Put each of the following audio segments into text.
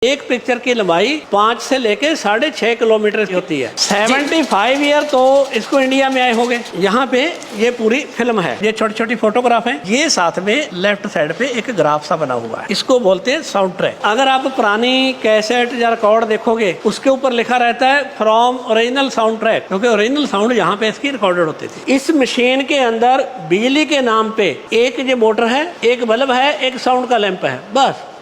एक पिक्चर की लंबाई 5 से लेके 6.5 किलोमीटर की होती है। 75 ईयर तो इसको इंडिया में आए होंगे। यहाँ पे ये पूरी फिल्म है, ये छोटी छोटी फोटोग्राफ है। ये साथ में लेफ्ट साइड पे एक ग्राफ सा बना हुआ है, इसको बोलते हैं साउंड ट्रैक। अगर आप पुरानी कैसेट या रिकॉर्ड देखोगे, उसके ऊपर लिखा रहता है फ्रॉम ओरिजिनल साउंड ट्रैक, क्योंकि ओरिजिनल साउंड यहाँ पे इसकी रिकॉर्डेड होती थी। इस मशीन के अंदर बिजली के नाम पे एक ये मोटर है, एक बल्ब है, एक साउंड का लैंप है,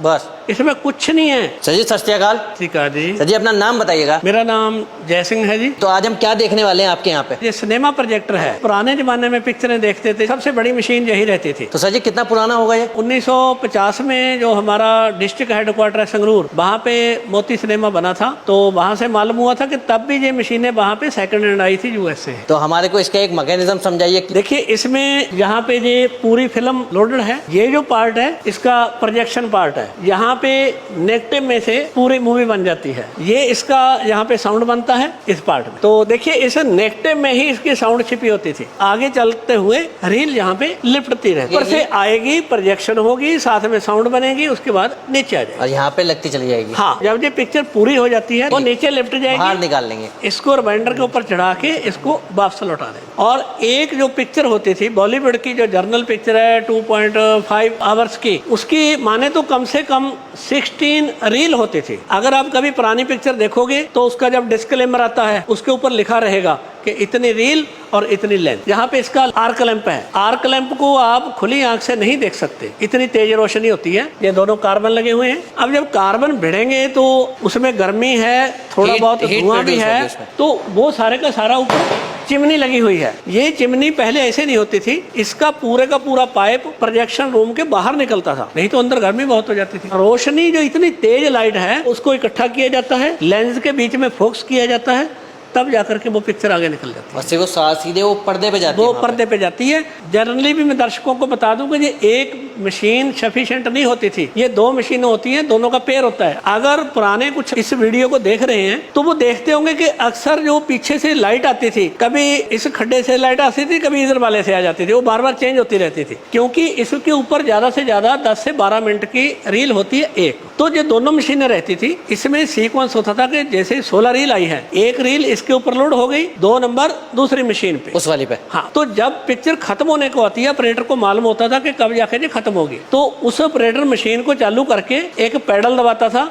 बस इसमें कुछ नहीं है। सर जी, सत श्री अकाल। ठीक है जी। सर जी, अपना नाम बताइएगा। मेरा नाम जय सिंह है जी। तो आज हम क्या देखने वाले हैं आपके यहाँ पे? ये सिनेमा प्रोजेक्टर है। पुराने जमाने में पिक्चरें देखते थे, सबसे बड़ी मशीन यही रहती थी। तो सर जी, कितना पुराना होगा ये? 1950 में जो हमारा डिस्ट्रिक्ट हेडक्वार्टर है संगरूर, वहाँ पे मोती सिनेमा बना था। तो वहाँ से मालूम हुआ था कि तब भी ये मशीनें वहाँ पे सेकंड हैंड आई थी यूएस से। तो हमारे को इसका एक मैकेनिज्म समझाइए। देखिए, इसमें यहाँ पे ये पूरी फिल्म लोडेड है। ये जो पार्ट है इसका प्रोजेक्शन पार्ट है। यहाँ पे नेगेटिव में से पूरी मूवी बन जाती है। ये इसका यहाँ पे साउंड बनता है इस पार्ट में। तो देखिए, इस नेगेटिव में ही इसकी साउंड छिपी होती थी। आगे चलते हुए रील यहाँ पे लिपटती रहती है, ऊपर से आएगी, प्रोजेक्शन होगी, साथ में साउंड बनेगी, उसके बाद नीचे आ जाएगी और यहाँ पे लगती चली जाएगी। हाँ, जब ये पिक्चर पूरी हो जाती है वो नीचे लिफ्ट जाएगी, बाहर निकाल लेंगे इसको रिमाइंडर के ऊपर चढ़ा के इसको वापस लौटा देंगे। और एक जो पिक्चर होती थी बॉलीवुड की, जो जर्नल पिक्चर है 2.5 आवर्स की, उसकी माने तो कम से कम 16 रील होती थी। अगर आप कभी पुरानी पिक्चर देखोगे तो उसका जब डिस्क्लेमर आता है, उसके ऊपर लिखा रहेगा कि इतनी रील और इतनी लेंथ। यहाँ पे इसका आर्क लैंप है। आर्क लैंप को आप खुली आंख से नहीं देख सकते, इतनी तेज रोशनी होती है। ये दोनों कार्बन लगे हुए हैं। अब जब कार्बन भिड़ेंगे तो उसमें गर्मी है, थोड़ा बहुत धुआं भी है, तो वो सारे का सारा ऊपर चिमनी लगी हुई है। ये चिमनी पहले ऐसे नहीं होती थी। इसका पूरे का पूरा पाइप प्रोजेक्शन रूम के बाहर निकलता था, नहीं तो अंदर गर्मी बहुत हो जाती थी। रोशनी जो इतनी तेज लाइट है, उसको इकट्ठा किया जाता है, लेंस के बीच में फोकस किया जाता है, तब जाकर के वो पिक्चर आगे निकल जाती है। वो सीधे वो पर्दे पे जाती है। वो पर्दे पे जाती है। जनरली भी मैं दर्शकों को बता दूं कि ये एक मशीन सफिशिएंट नहीं होती थी, ये 2 मशीनें होती हैं, दोनों का पेयर होता है। अगर पुराने कुछ इस वीडियो को देख रहे हैं तो वो देखते होंगे कि अक्सर जो पीछे से लाइट आती थी, कभी इस खड्डे से लाइट आती थी, कभी इधर वाले से आ जाती थी, वो बार बार चेंज होती रहती थी, क्योंकि इसके ऊपर ज्यादा से ज्यादा 10 से 12 मिनट की रील होती है एक। तो ये दोनों मशीनें रहती थी, इसमें सीक्वेंस होता था कि जैसे 16 रील आई है, एक रील इसके ऊपर लोड हो गई, 2 नंबर दूसरी मशीन पे, उस वाली पे। हाँ, तो जब पिक्चर खत्म होने को आती है, ऑपरेटर को मालूम होता था कि कब जाके ये खत्म होगी, तो उस ऑपरेटर मशीन को चालू करके एक पैडल दबाता था,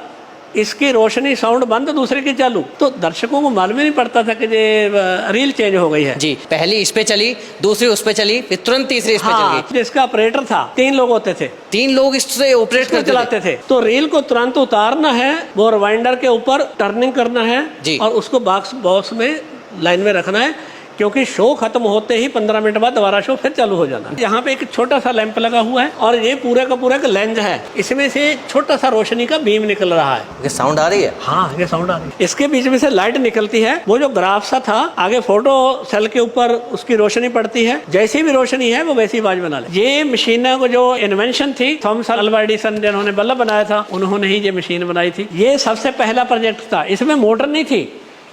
इसकी रोशनी साउंड बंद, दूसरे की चालू, तो दर्शकों को मालूम ही नहीं पड़ता था कि ये रील चेंज हो गई है। जी, पहली इस पे चली, दूसरी उस पे चली, फिर तुरंत तीसरी इस पे चल गई। जिसका ऑपरेटर था, 3 लोग होते थे, 3 लोग इससे ऑपरेट करते चलाते थे। तो रील को तुरंत उतारना है, वो रिवाइंडर के ऊपर टर्निंग करना है और उसको बॉक्स में लाइन में रखना है, क्योंकि शो खत्म होते ही 15 मिनट बाद दोबारा शो फिर चालू हो जाना है। यहाँ पे एक छोटा सा लैंप लगा हुआ है और ये पूरे का पूरा एक लेंस है, इसमें से छोटा सा रोशनी का बीम निकल रहा है। ये साउंड आ रही है? हाँ, ये साउंड आ रही है। इसके बीच में से लाइट निकलती है। वो जो ग्राफ सा था, आगे फोटो सेल के ऊपर उसकी रोशनी पड़ती है, जैसी भी रोशनी है वो वैसी आवाज बना ले। ये मशीन को जो इन्वेंशन थी, थॉमस अल्वा एडिसन जिन्होंने बल्ब बनाया था, उन्होंने ही ये मशीन बनाई थी। ये सबसे पहला प्रोजेक्ट था। इसमें मोटर नहीं थी,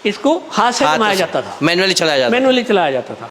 इसको हाथ से घुमाया जाता था, मैनुअली चलाया जाता था।